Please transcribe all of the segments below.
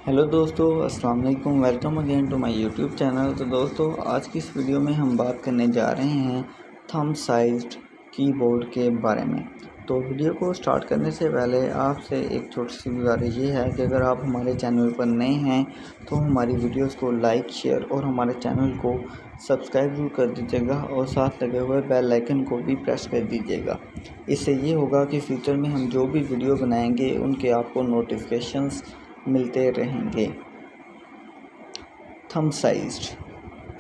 Hello दोस्तों, अस्सलाम वालेकुम। Welcome again to my YouTube channel. तो दोस्तों, आज की इस वीडियो में हम बात करने जा रहे हैं थंब साइज्ड कीबोर्ड के बारे में। तो वीडियो को स्टार्ट करने से पहले आपसे एक छोटी सी गुजारिश ये है कि अगर आप हमारे चैनल पर नए हैं तो हमारी वीडियोस को लाइक, शेयर और हमारे चैनल को सब्सक्राइब जरूर कर दीजिएगा और साथ लगे हुए बेल आइकन को भी प्रेस कर दीजिएगा। इससे ये होगा कि फ्यूचर में हम जो भी वीडियो बनाएंगे उनके आपको नोटिफिकेशंस मिलते रहेंगे। Thumb-sized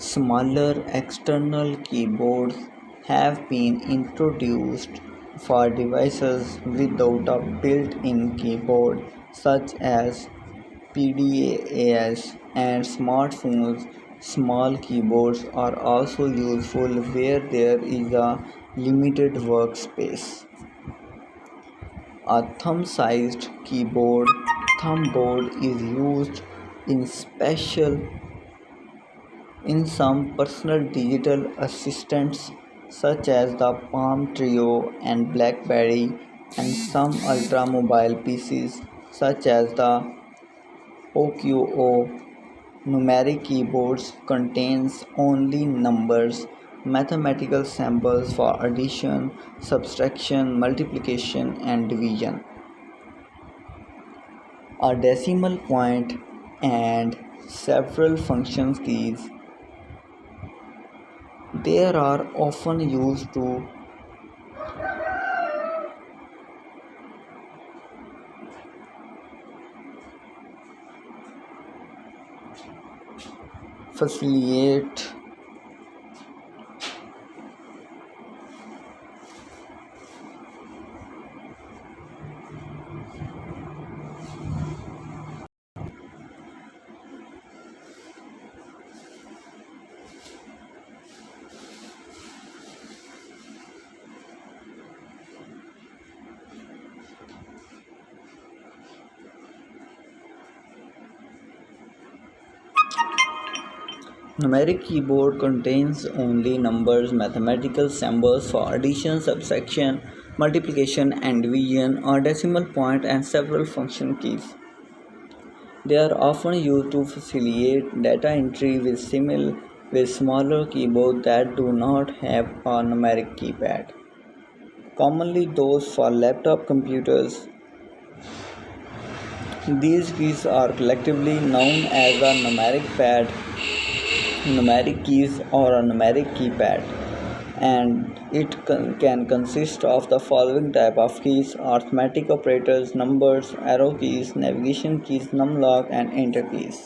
smaller external keyboards have been introduced for devices without a built-in keyboard such as PDAs and smartphones. Small keyboards are also useful where there is a limited workspace. A thumb-sized thumb board is used in some personal digital assistants such as the Palm Trio and BlackBerry, and some ultra-mobile PCs such as the OQO. Numeric keyboards contains only numbers, mathematical symbols for addition, subtraction, multiplication, and division. A decimal point and several function keys. They are often used to facilitate Numeric keyboard contains only numbers, mathematical symbols for addition, subtraction, multiplication, and division, a decimal point, and several function keys. They are often used to facilitate data entry with smaller keyboards that do not have a numeric keypad. Commonly those for laptop computers. These keys are collectively known as a numeric keys or a numeric keypad, and it can consist of the following type of keys: arithmetic operators, numbers, arrow keys, navigation keys, numlock, and enter keys.